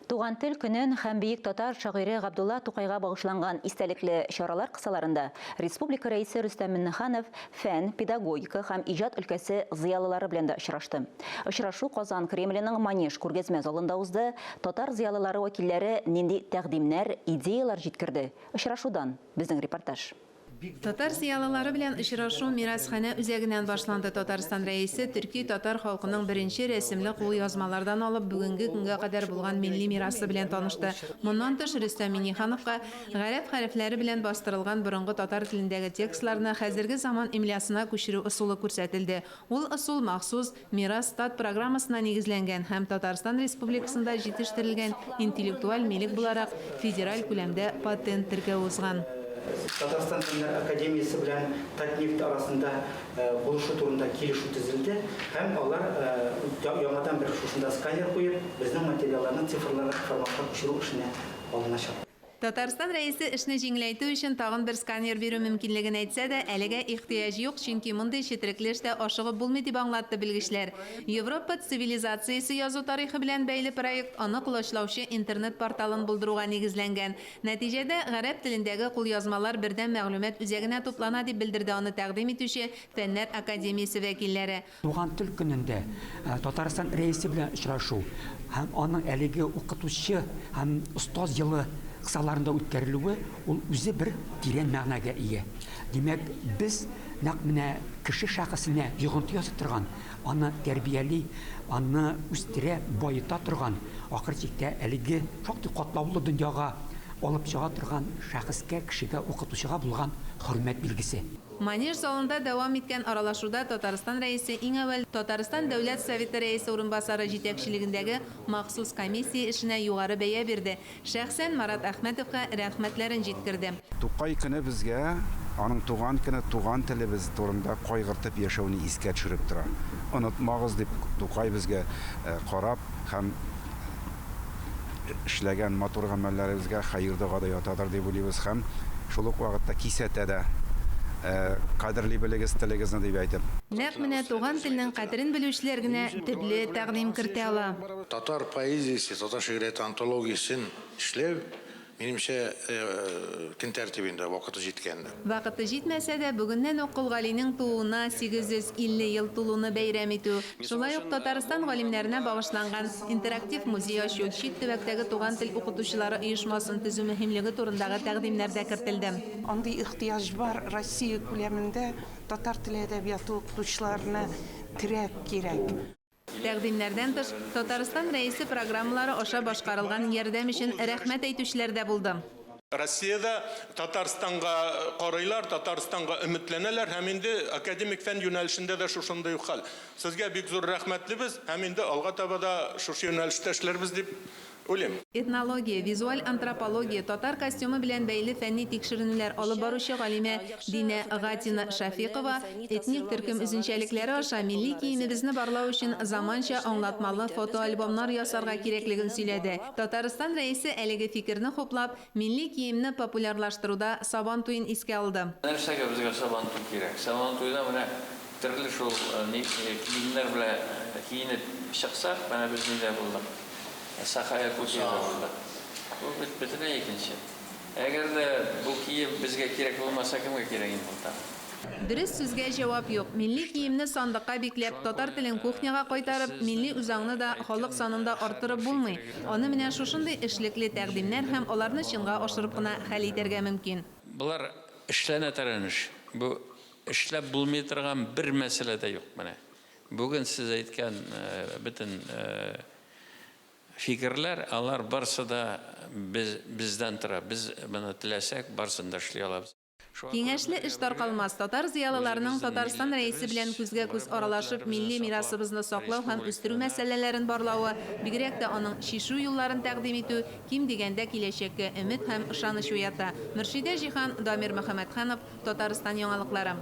Туган тел көнен һәм бийек татар шагыйре Габдулла Тукайга багышланган истәлекле чаралар кысаларында республика рәисе Рөстәм Миңнеханов фән, педагогика һәм иҗат өлкәсе зыялылары белән дә очрашты. Очрашу Казан Кремленең Манеж күргәзмә залында узды. Татар зыялылары вәкилләре нинди тәкъдимнәр, идеялар җиткерде. Очрашудан безнең репортаж. Татар зыялылары белән очрашу мирасханә үзәгеннән башланды. Татарстан рәисе төрки татар халкының беренче рәсемле кулъязмалардан алып бүгенге көнгә кадәр булган милли мирасы белән танышты. Моннан тыш Рөстәм Миңнехановка гарәп хәрефләре белән бастырылган борынгы татар телендәге текстларны хәзерге заман имлясына күчерү ысулы күрсәтелде. Ул ысул махсус мирас стат программасына нигезләнгән һәм Татарстан Республикасында җитештерелгән интеллектуаль милек буларак федераль күләмдә патент теркәү узган. Татарстан Телләр Академиясы белән Татнефть арасында булышу турында килешү төзелде һәм алар яңадан бер шушында сканер куеп, безнең материалларны цифрлы форматка күчерү эшенә алыначак. Татарстан рәисе эшне җиңеләйтү өчен тагын бер сканер бирү мөмкинлеген әйтсә дә, әлегә ихтыяҗ юк, чөнки мондый четерекле эштә ашыгып булмый дип аңлатты белгечләр. Европа цивилизациясе язу тарихы белән бәйле проект аны кулачлаучы интернет порталын булдыруга нигезләнгән. Нәтиҗәдә гарәп телендәге кулъязмалар бердәм мәгълүмат үзәгенә туплана дип белдерде аны тәкъдим итүче Фәннәр академиясе вәкилләре. Туган тел көнендә Татарстан рәисе белән очрашу һәм аның әлеге укытучы һәм остаз елы кысаларында үткәрелүе ул үзе бер тирән мәгънәгә ия. Димәк, без нәкъ менә кеше шәхесенә йогынты ясый торган, аны тәрбияли, аны үстерә, байыта торган, ахыр чиктә әлеге шактый катлаулы дөньяга алып чыга торган шәхескә, кешегә, укытучыга булган хөрмәт билгесе. Манеж залында дәвам иткән аралашуда Татарстан рәисе иң әүвәл Татарстан Дәүләт Советы рәисе урынбасары җитәкчелегендәге махсус комиссия эшенә югары бәя бирде. Шәхсән Марат Әхмәтовка рәхмәтләрен җиткерде. Тукай көне безгә аның туган көне, туган телебез турында кайгыртып яшәүне искә төшереп тора. Онытмагыз дип Тукай безгә карап һәм эшләгән матур гамәлләребезгә хәер-дуга да ятадыр дип уйлыйбыз һәм шул ук вакытта кисәтә дә кадерле белегез телегезне дип әйтеп. Нәкъ менә туган теленең кадерен белүчеләр генә төпле тәкъдим кертә ала. Татар поэзиясе, татар шигърият антологиясын эшләү минемчә көн тәртибендә вакыты җиткәндә. Вакыты җитмәсә дә, бүгеннән үк Кол Галинең тууына 850 ел тулуны бәйрәм итү. Шулай ук Татарстан галимнәренә багышланган интерактив музей ачу, чит төбәктәге туган тел укытучылары оешмасын төзү мөһимлеге турындагы тәкъдимнәр дә кертелде. Андый ихтыяҗ бар Россия күләмендә татар теле әдәбияты укытучыларына терәк кирәк. Тәкъдимнәрдән тыш Татарстан рәисе программалары аша башкарылган ярдәм өчен рәхмәт әйтүчеләр дә булды. Россиядә Татарстанга карыйлар, Татарстанга өметләнәләр һәм инде академик фән юнәлешендә дә шушындый хәл. Сезгә бик зур рәхмәтлебез һәм инде алга таба да шушы юнәлештә эшләрбез дип уйлыйм. Этнология, визуаль антропология, татар костюмы белән бәйле фәнни тикшеренүләр алып баручы галимә Динә Гатина Шафиқова этник төркем үзенчәлекләре аша милли киемебезне барлау өчен заманча аңлатмалы фотоальбомнар ясарга кирәклеген сөйләде. Татарстан рәисе әлеге фикерне хуплап, милли киемне популярлаштыруда Сабан туен искә алды. Нәрсәгә безгә Сабан туй кирәк? Сабан туйда менә төрле шул киемнәр белән киенеп чыксак, менә без нидә булдык. Сахая күчерде. Бу бөтенләй икенче. Әгәр дә бу кием безгә кирәк булмаса, кемгә кирәк инде? Дөрес сүзгә җавап юк. Милли киемне сандыкка бикләп, татар телен кухняга кайтарып, милли үзаңны да халык санында арттырып булмый. Аны менә шушындый эшлекле тәкъдимнәр һәм аларны чынга ашырып кына хәл итәргә мөмкин. Булар эшләнә торган. Бу эшләп булмый торган бер мәсьәлә дә юк менә. Бүген сез әйткән бөтен фикерләр, алар барсы да бездән тора. Без моны теләсәк, барсын да эшли алабыз. Киңәшле эш таркалмас. Татар зыялыларының Татарстан рәисе белән күзгә-күз аралашып, милли мирасыбызны саклау һәм үстерү мәсьәләләрен барлавы, бигрәк тә аның шишу юлларын тәкъдим итү, ким дигәндә киләчәккә өмет һәм ышаныч уята. Мөршидә Җиһан, Дамир Мөхәммәтханов, Татарстан яңалыклары.